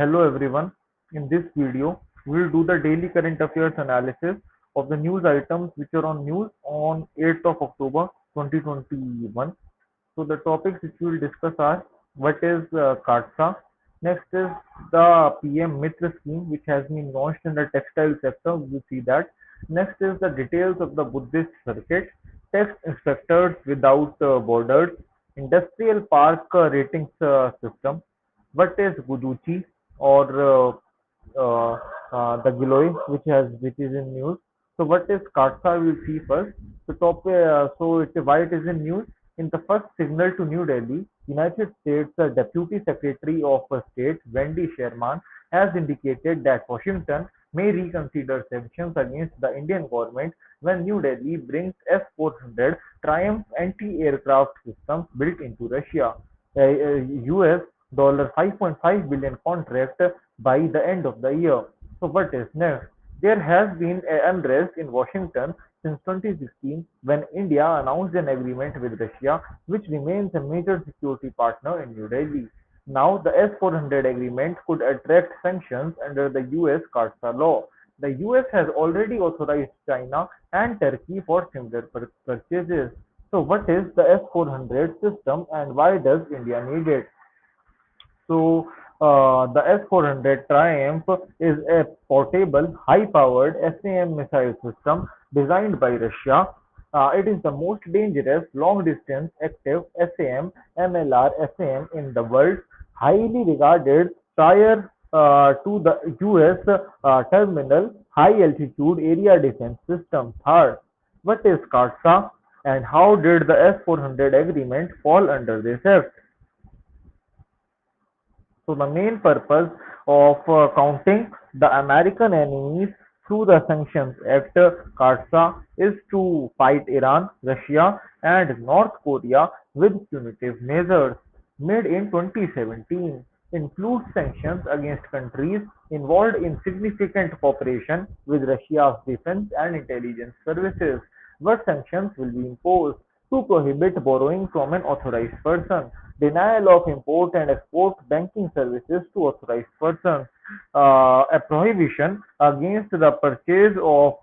Hello everyone. In this video, we will do the daily current affairs analysis of the news items which are on news on 8th of October 2021. So the topics which we will discuss are what is KATSA, next is the PM Mitra scheme which has been launched in the textile sector, we see that. Next is the details of the Buddhist circuit, tax inspectors without borders, industrial park ratings system, what is Guduchi or the Giloy, which is in news. So what is Katsa? We'll see first. Why it is in news? In the first signal to New Delhi, United States Deputy Secretary of State Wendy Sherman has indicated that Washington may reconsider sanctions against the Indian government when New Delhi brings S-400 Triumph anti-aircraft systems built into Russia. US $5.5 billion contract by the end of the year. So what is next? There has been unrest in Washington since 2016 when India announced an agreement with Russia, which remains a major security partner in New Delhi. Now, the S-400 agreement could attract sanctions under the US CARSA law. The US has already authorized China and Turkey for similar purchases. So, what is the S-400 system and why does India need it? The S-400 Triumph is a portable, high-powered SAM missile system designed by Russia. It is the most dangerous long-distance active SAM MLR SAM in the world, highly regarded prior to the US terminal high-altitude area defense system. Third, what is CARSA and how did the S-400 agreement fall under this act? So the main purpose of counting the American enemies through the Sanctions Act (CAATSA) is to fight Iran, Russia, and North Korea with punitive measures. Made in 2017, includes sanctions against countries involved in significant cooperation with Russia's defense and intelligence services. What sanctions will be imposed? To prohibit borrowing from an authorized person, denial of import and export banking services to authorized persons, a prohibition against the purchase of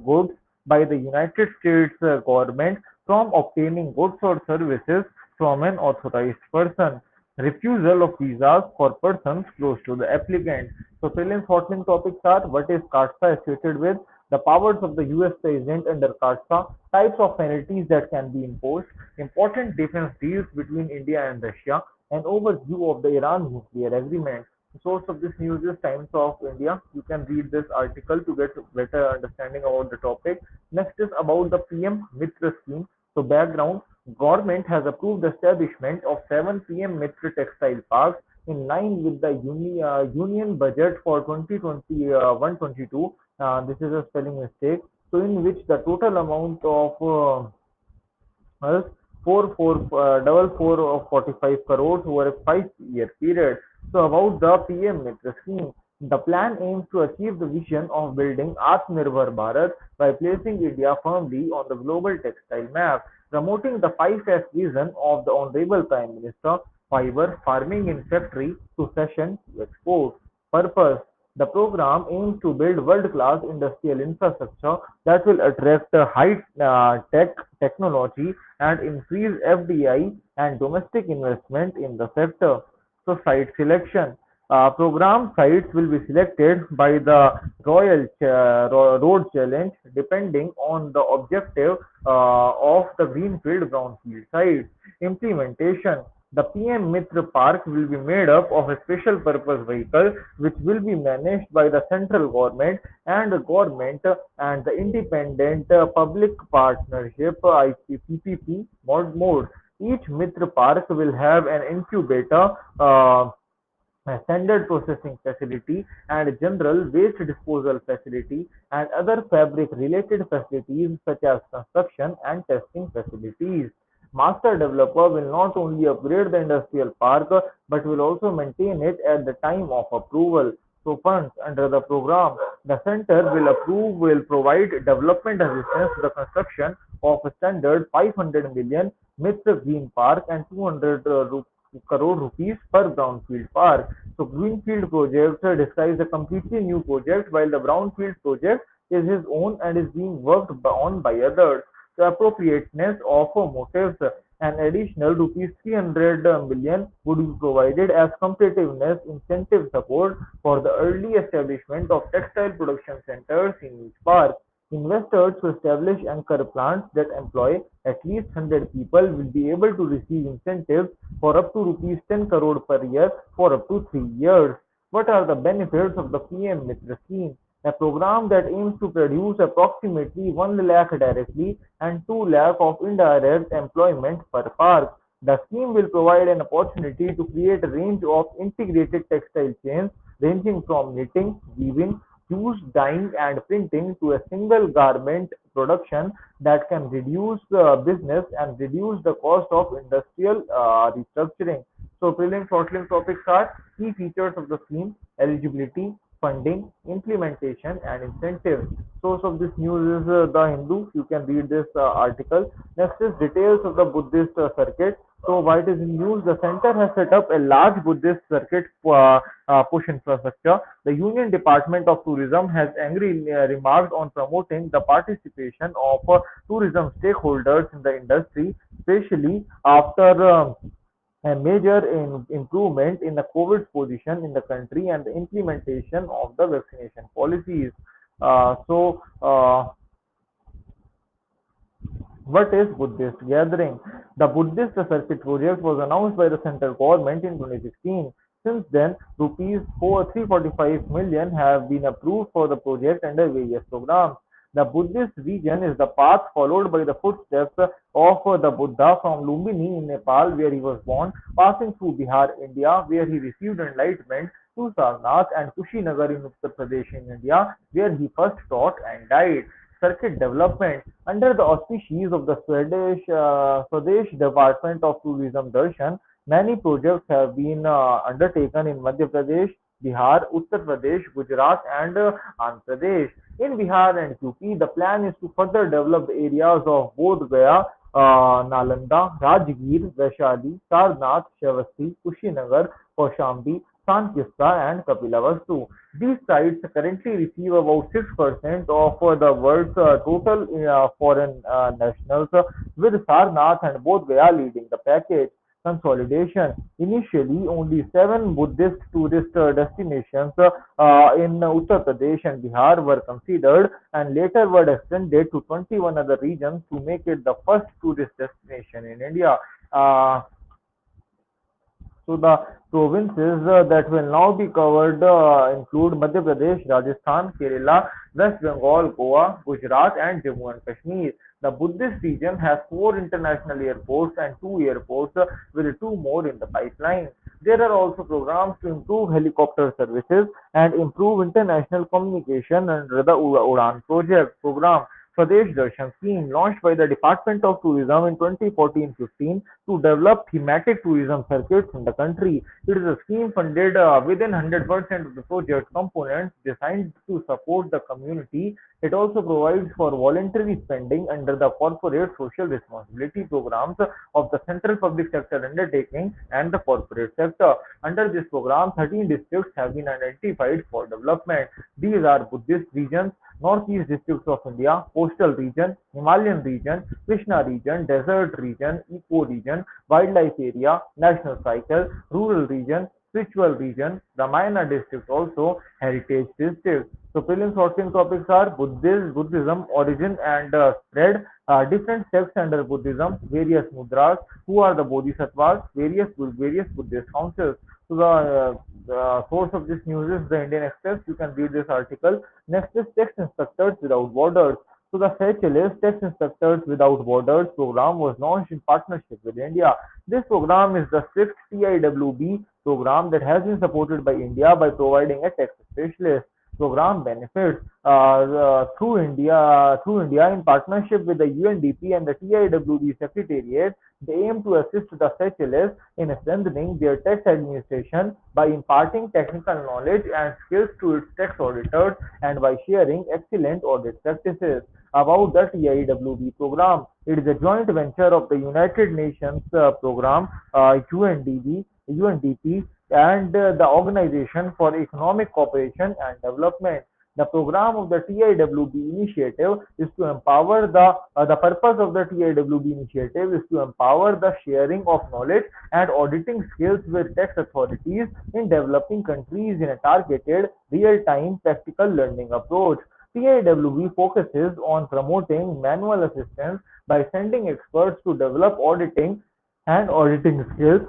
goods by the United States government from obtaining goods or services from an authorized person, refusal of visas for persons close to the applicant. So, prelims hotline topics are what is CARSA associated with, the powers of the US President under CARSA, types of penalties that can be imposed, important defense deals between India and Russia, an overview of the Iran nuclear agreement. The source of this news is Times of India. You can read this article to get better understanding about the topic. Next is about the PM Mitra scheme. So background, government has approved the establishment of 7 PM Mitra textile parks in line with the union budget for 2021-22. This is a spelling mistake. So in which the total amount of as 44 crores over a 5-year period. So about the PM Mitra scheme, the plan aims to achieve the vision of building Atmanirbhar Bharat by placing India firmly on the global textile map, promoting the 5S vision of the Honorable Prime Minister, fiber, farming in factory to session to export. Purpose: the program aims to build world-class industrial infrastructure that will attract high-tech technology and increase FDI and domestic investment in the sector. So, site selection. Program sites will be selected by the Road Challenge depending on the objective of the greenfield brownfield sites. Implementation. The PM Mitra Park will be made up of a special purpose vehicle which will be managed by the central government and the government and the independent public partnership (PPP) mode. Each Mitra Park will have an incubator, a standard processing facility, and general waste disposal facility, and other fabric related facilities such as construction and testing facilities. Master developer will not only upgrade the industrial park but will also maintain it at the time of approval. So funds under the program, the center will provide development assistance to the construction of a standard 500 million Mr. Green Park and 200 crore rupees per brownfield park. So greenfield project describes a completely new project, while the brownfield project is his own and is being worked on by others. The appropriateness of motives, an additional rupees 300 million would be provided as competitiveness incentive support for the early establishment of textile production centers in each park. Investors who establish anchor plants that employ at least 100 people will be able to receive incentives for up to rupees 10 crore per year for up to 3 years. What are the benefits of the PM Mitra scheme? A program that aims to produce approximately 1 lakh directly and 2 lakh of indirect employment per park. The scheme will provide an opportunity to create a range of integrated textile chains ranging from knitting, weaving, hues, dyeing and printing to a single garment production that can reduce business and reduce the cost of industrial restructuring. So prelim short-term topics are key features of the scheme, eligibility, funding, implementation and incentives. Source of this news is The Hindu. You can read this article. Next is details of the Buddhist circuit. So why it is in news? The center has set up a large Buddhist circuit push infrastructure. The Union Department of Tourism has angrily remarked on promoting the participation of tourism stakeholders in the industry, especially after a major improvement in the COVID's position in the country and the implementation of the vaccination policies. What is Buddhist gathering? The Buddhist Circuit project was announced by the central government in 2016. Since then, rupees 345 million have been approved for the project under various programs. The Buddhist region is the path followed by the footsteps of the Buddha from Lumbini in Nepal, where he was born, passing through Bihar, India, where he received enlightenment, to Sarnath and Kushinagar in Uttar Pradesh in India, where he first taught and died. Circuit development under the auspices of the Swadesh Department of Tourism Darshan. Many projects have been undertaken in Madhya Pradesh, Bihar, Uttar Pradesh, Gujarat, and Andhra Pradesh. In Bihar and UP, the plan is to further develop the areas of Bodh Gaya, Nalanda, Rajgir, Vaishali, Sarnath, Shavasti, Kushinagar, Kaushambi, Sankista, and Kapilavastu. These sites currently receive about 6% of the world's total foreign nationals, with Sarnath and Bodh Gaya leading the package. Consolidation. Initially, only seven Buddhist tourist destinations in Uttar Pradesh and Bihar were considered, and later were extended to 21 other regions to make it the first tourist destination in India. Uh, so the provinces that will now be covered include Madhya Pradesh, Rajasthan, Kerala, West Bengal, Goa, Gujarat, and Jammu and Kashmir. The Buddhist region has four international airports and two airports, with two more in the pipeline. There are also programs to improve helicopter services and improve international communication under the Udan project program. Swadesh Darshan scheme launched by the Department of Tourism in 2014-15 to develop thematic tourism circuits in the country. It is a scheme funded within 100% of the project components designed to support the community. It also provides for voluntary spending under the corporate social responsibility programs of the central public sector undertaking and the corporate sector. Under this program, 13 districts have been identified for development. These are Buddhist regions, Northeast districts of India, coastal region, Himalayan region, Krishna region, desert region, eco region, wildlife area, national cycle, rural region, spiritual region, Ramayana district also, heritage district. So prelim sorting topics are Buddhism, origin and spread, different sects under Buddhism, various mudras, who are the bodhisattvas, various Buddhist councils. So the source of this news is the Indian Express. You can read this article. Next is Text Instructors Without Borders. So the FHLS Text Instructors Without Borders program was launched in partnership with India. This program is the sixth TIWB program that has been supported by India by providing a text specialist. Program benefits through India in partnership with the UNDP and the TIWB Secretariat. They aim to assist the FHLS in strengthening their tax administration by imparting technical knowledge and skills to its tax auditors and by sharing excellent audit practices. About the TIWB program, it is a joint venture of the United Nations program, UNDP, and the Organization for Economic Cooperation and Development. The program of the TIWB initiative is to empower the purpose of the TIWB initiative is to empower the sharing of knowledge and auditing skills with tax authorities in developing countries in a targeted, real-time practical learning approach. TIWB focuses on promoting manual assistance by sending experts to develop auditing skills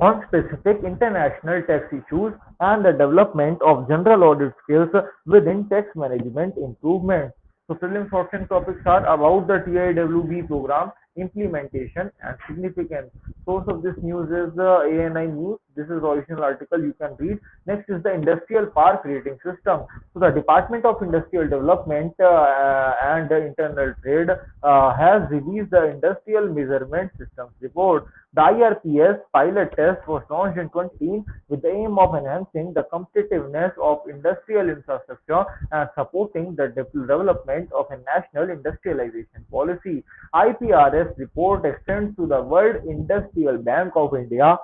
on specific international tax issues and the development of general audit skills within tax management improvements. So, prelims option topics are about the TIWB program, implementation, and significance. Source of this news is ANI News. This is the original article you can read. Next is the Industrial Park Rating System. So, the Department of Industrial Development and Internal Trade has released the Industrial Measurement Systems report. The IRPS pilot test was launched in 2018 with the aim of enhancing the competitiveness of industrial infrastructure and supporting the development of a national industrialization policy. IPRS report extends to the World Industrial Bank of India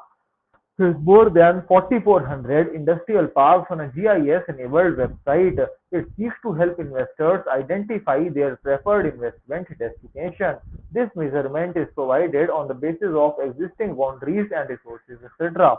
with more than 4,400 industrial parks on a GIS-enabled website. It seeks to help investors identify their preferred investment destination. This measurement is provided on the basis of existing boundaries and resources, etc.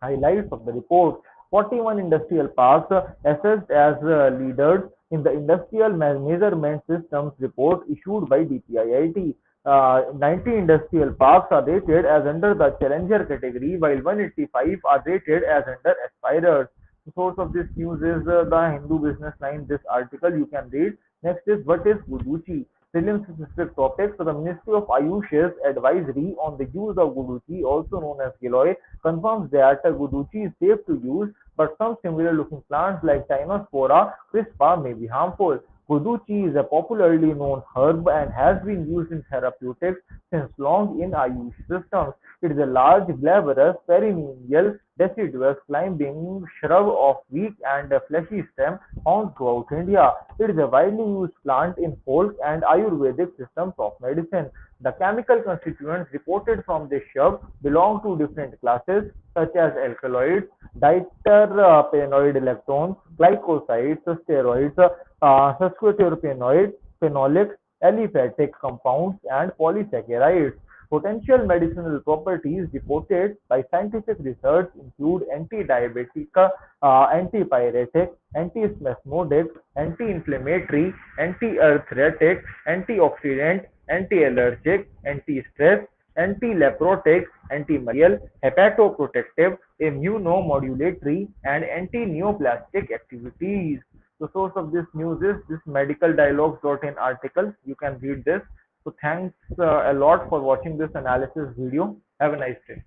Highlights of the report: 41 industrial parks assessed as leaders in the Industrial Measurement Systems report issued by DPIIT. 90 industrial parks are rated as under the Challenger category, while 185 are rated as under Aspirers. The source of this news is the Hindu Business Line. This article you can read. Next is what is Guduchi? Prelims specific topics. So the Ministry of Ayush's advisory on the use of Guduchi, also known as Giloy, confirms that Guduchi is safe to use, but some similar looking plants like Tynospora crispa may be harmful. Guduchi is a popularly known herb and has been used in therapeutics since long in Ayush systems. It is a large, glabrous, perennial, deciduous climbing shrub of weak and fleshy stem found throughout India. It is a widely used plant in folk and Ayurvedic systems of medicine. The chemical constituents reported from this shrub belong to different classes such as alkaloids, diterpenoid electrons, glycosides, steroids, sesquiterpenoids, phenolics, aliphatic compounds, and polysaccharides. Potential medicinal properties reported by scientific research include anti-diabetic, antipyretic, antispasmodic, anti-inflammatory, anti-arthritic, antioxidant, anti-allergic, anti-stress, anti-leprotic, antimalarial, hepatoprotective, immunomodulatory, and anti-neoplastic activities. The source of this news is this medicaldialogues.in article. You can read this. So thanks a lot for watching this analysis video. Have a nice day.